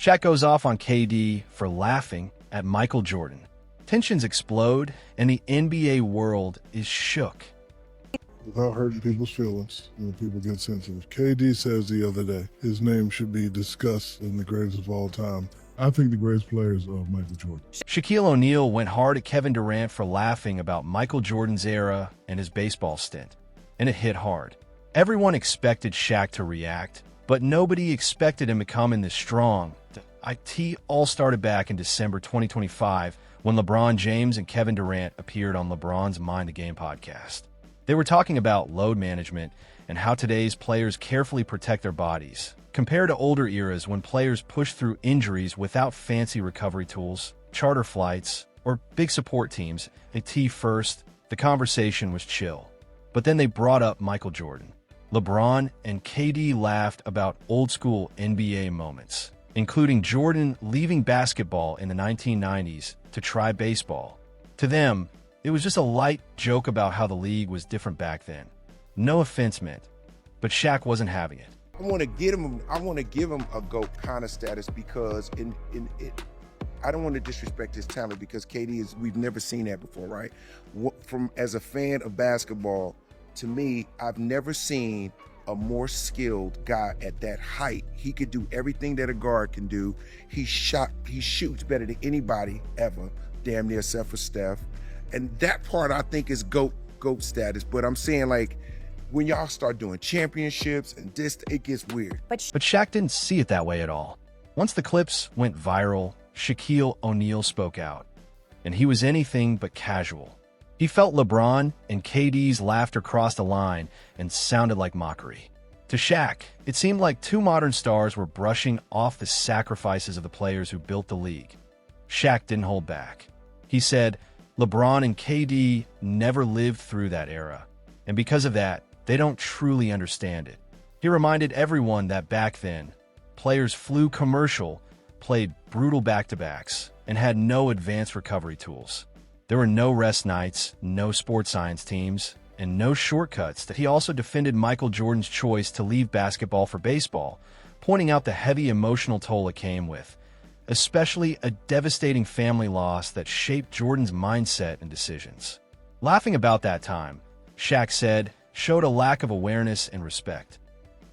Shaq goes off on KD for laughing at Michael Jordan. Tensions explode, and the NBA world is shook. Without hurting people's feelings, people get sensitive. KD says the other day his name should be discussed in the greatest of all time. I think the greatest players are Michael Jordan. Shaquille O'Neal went hard at Kevin Durant for laughing about Michael Jordan's era and his baseball stint, and it hit hard. Everyone expected Shaq to react, but nobody expected him to come in this strong. It all started back in December 2025 when LeBron James and Kevin Durant appeared on LeBron's Mind the Game podcast. They were talking about load management and how today's players carefully protect their bodies, compared to older eras when players pushed through injuries without fancy recovery tools, charter flights, or big support teams. First, the conversation was chill. But then they brought up Michael Jordan. LeBron and KD laughed about old-school NBA moments, including Jordan leaving basketball in the 1990s to try baseball. To them, it was just a light joke about how the league was different back then. No offense meant, but Shaq wasn't having it. I want to give him a GOAT kind of status because I don't want to disrespect his talent because KD we've never seen that before, right? As a fan of basketball, to me, I've never seen a more skilled guy at that height. He could do everything that a guard can do. He shoots better than anybody ever, damn near except for Steph. And that part I think is GOAT status. But I'm saying, like, when y'all start doing championships and this, it gets weird. But Shaq didn't see it that way at all. Once the clips went viral, Shaquille O'Neal spoke out, and he was anything but casual. He felt LeBron and KD's laughter crossed a line and sounded like mockery. To Shaq, it seemed like two modern stars were brushing off the sacrifices of the players who built the league. Shaq didn't hold back. He said, LeBron and KD never lived through that era, and because of that, they don't truly understand it. He reminded everyone that back then, players flew commercial, played brutal back-to-backs, and had no advanced recovery tools. There were no rest nights, no sports science teams, and no shortcuts. That he also defended Michael Jordan's choice to leave basketball for baseball, pointing out the heavy emotional toll it came with, especially a devastating family loss that shaped Jordan's mindset and decisions. Laughing about that time, Shaq said, showed a lack of awareness and respect.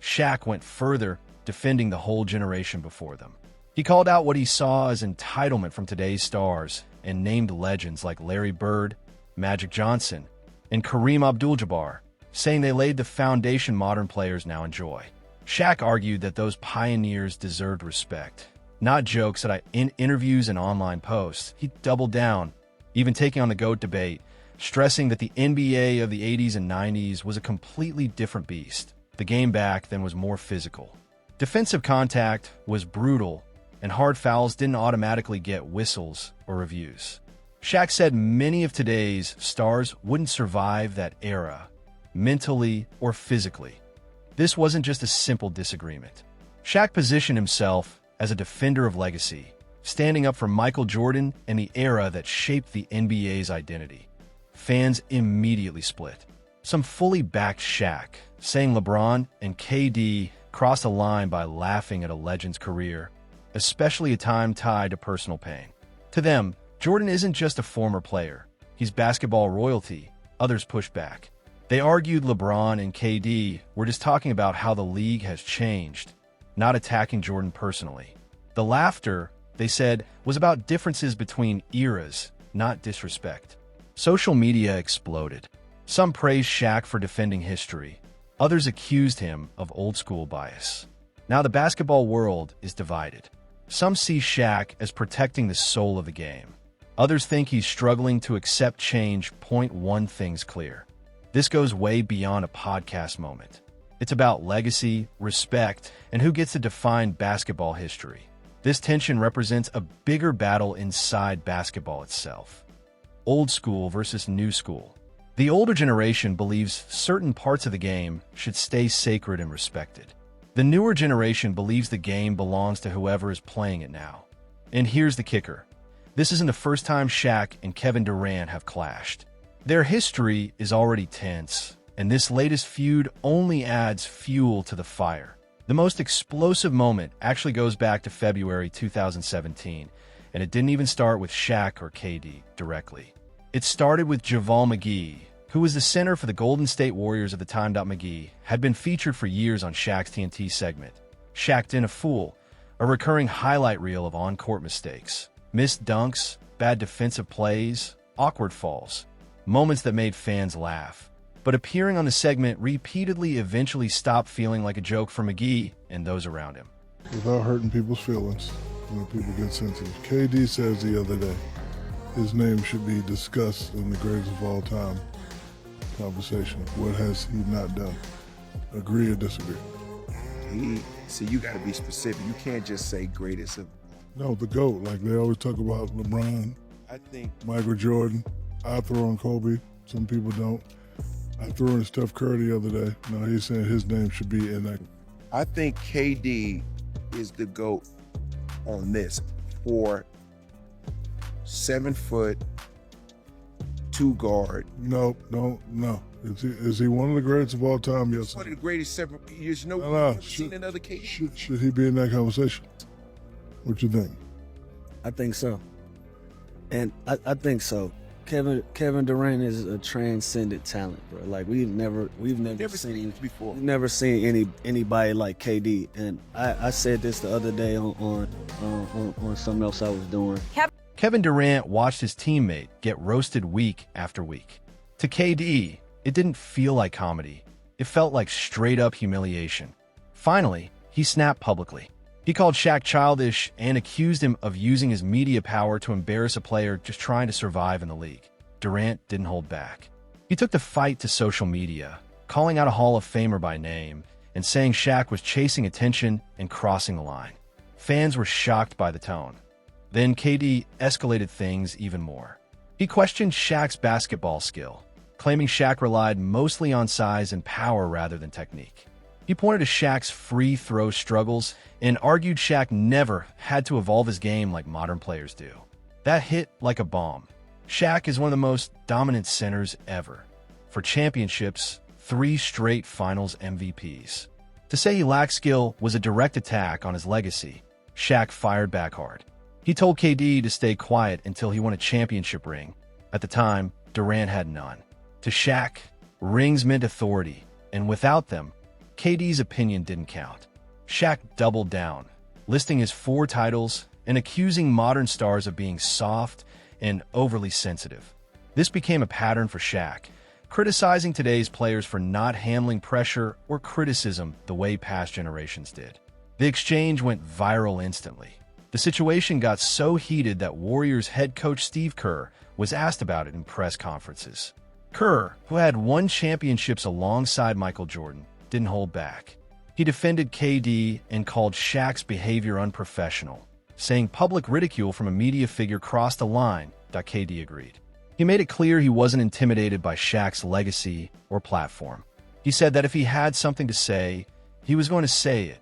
Shaq went further, defending the whole generation before them. He called out what he saw as entitlement from today's stars and named legends like Larry Bird, Magic Johnson, and Kareem Abdul-Jabbar, saying they laid the foundation modern players now enjoy. Shaq argued that those pioneers deserved respect, not jokes in interviews and online posts. He doubled down, even taking on the GOAT debate, stressing that the NBA of the 80s and 90s was a completely different beast. The game back then was more physical. Defensive contact was brutal, and hard fouls didn't automatically get whistles or reviews. Shaq said many of today's stars wouldn't survive that era, mentally or physically. This wasn't just a simple disagreement. Shaq positioned himself as a defender of legacy, standing up for Michael Jordan and the era that shaped the NBA's identity. Fans immediately split. Some fully backed Shaq, saying LeBron and KD crossed a line by laughing at a legend's career, especially a time tied to personal pain. To them, Jordan isn't just a former player. He's basketball royalty. Others pushed back. They argued LeBron and KD were just talking about how the league has changed, not attacking Jordan personally. The laughter, they said, was about differences between eras, not disrespect. Social media exploded. Some praised Shaq for defending history. Others accused him of old-school bias. Now the basketball world is divided. Some see Shaq as protecting the soul of the game. Others think he's struggling to accept change. One thing's clear. This goes way beyond a podcast moment. It's about legacy, respect, and who gets to define basketball history. This tension represents a bigger battle inside basketball itself. Old school versus new school. The older generation believes certain parts of the game should stay sacred and respected. The newer generation believes the game belongs to whoever is playing it now. And here's the kicker. This isn't the first time Shaq and Kevin Durant have clashed. Their history is already tense, and this latest feud only adds fuel to the fire. The most explosive moment actually goes back to February 2017, and it didn't even start with Shaq or KD directly. It started with JaVale McGee, who was the center for the Golden State Warriors at the time. McGee had been featured for years on Shaq's TNT segment, Shaq'd in a Fool, a recurring highlight reel of on-court mistakes, missed dunks, bad defensive plays, awkward falls, moments that made fans laugh. But appearing on the segment repeatedly eventually stopped feeling like a joke for McGee and those around him. Without hurting people's feelings, when people get sensitive. KD says the other day, his name should be discussed in the greatest of all time conversation. What has he not done? Agree or disagree? See, you got to be specific. You can't just say greatest of. No, the GOAT. Like they always talk about LeBron, I think Michael Jordan. I throw on Kobe. Some people don't. I threw in Steph Curry the other day. No, he's saying his name should be in that. I think KD is the GOAT on this for 7 foot, 2 guard. No. Is he one of the greatest of all time? Yes. One of the greatest 7 years. No, No. seen another KD. Should he be in that conversation? What you think? I think so. And I think so. Kevin Durant is a transcendent talent, bro. Like we've never seen this before. We've never seen anybody like KD. And I said this the other day on something else I was doing. Kevin Durant watched his teammate get roasted week after week. To KD, it didn't feel like comedy. It felt like straight-up humiliation. Finally, he snapped publicly. He called Shaq childish and accused him of using his media power to embarrass a player just trying to survive in the league. Durant didn't hold back. He took the fight to social media, calling out a Hall of Famer by name and saying Shaq was chasing attention and crossing the line. Fans were shocked by the tone. Then KD escalated things even more. He questioned Shaq's basketball skill, claiming Shaq relied mostly on size and power rather than technique. He pointed to Shaq's free throw struggles and argued Shaq never had to evolve his game like modern players do. That hit like a bomb. Shaq is one of the most dominant centers ever. For championships, 3 straight finals MVPs. To say he lacked skill was a direct attack on his legacy. Shaq fired back hard. He told KD to stay quiet until he won a championship ring. At the time, Durant had none. To Shaq, rings meant authority, and without them, KD's opinion didn't count. Shaq doubled down, listing his 4 titles and accusing modern stars of being soft and overly sensitive. This became a pattern for Shaq, criticizing today's players for not handling pressure or criticism the way past generations did. The exchange went viral instantly. The situation got so heated that Warriors head coach Steve Kerr was asked about it in press conferences. Kerr, who had won championships alongside Michael Jordan, didn't hold back. He defended KD and called Shaq's behavior unprofessional, saying public ridicule from a media figure crossed a line. KD agreed. He made it clear he wasn't intimidated by Shaq's legacy or platform. He said that if he had something to say, he was going to say it,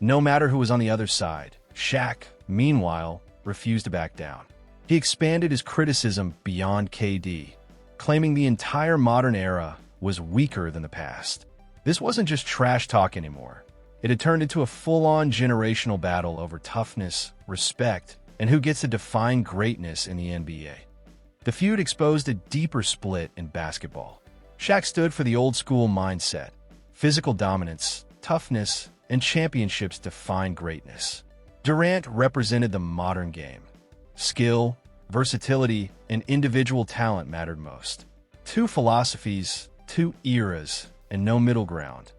no matter who was on the other side. Shaq, meanwhile, refused to back down. He expanded his criticism beyond KD, claiming the entire modern era was weaker than the past. This wasn't just trash talk anymore. It had turned into a full-on generational battle over toughness, respect, and who gets to define greatness in the NBA. The feud exposed a deeper split in basketball. Shaq stood for the old-school mindset. Physical dominance, toughness, and championships define greatness. Durant represented the modern game. Skill, versatility, and individual talent mattered most. 2 philosophies, 2 eras, and no middle ground.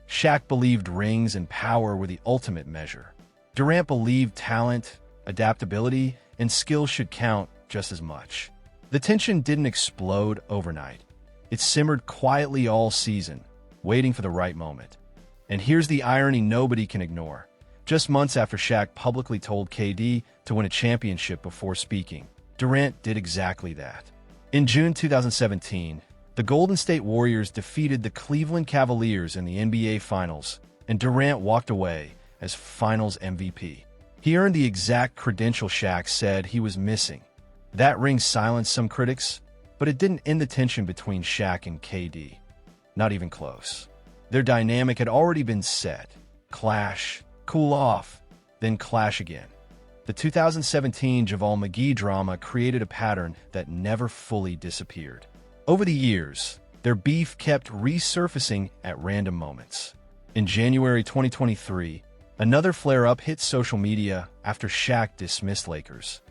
Shaq believed rings and power were the ultimate measure. Durant believed talent, adaptability, and skill should count just as much. The tension didn't explode overnight. It simmered quietly all season, waiting for the right moment. And here's the irony nobody can ignore. Just months after Shaq publicly told KD to win a championship before speaking, Durant did exactly that. In June 2017, the Golden State Warriors defeated the Cleveland Cavaliers in the NBA Finals, and Durant walked away as Finals MVP. He earned the exact credential Shaq said he was missing. That ring silenced some critics, but it didn't end the tension between Shaq and KD. Not even close. Their dynamic had already been set. clash, cool off, then clash again. The 2017 Javal McGee drama created a pattern that never fully disappeared. Over the years, their beef kept resurfacing at random moments. In January 2023, another flare-up hit social media after Shaq dismissed Lakers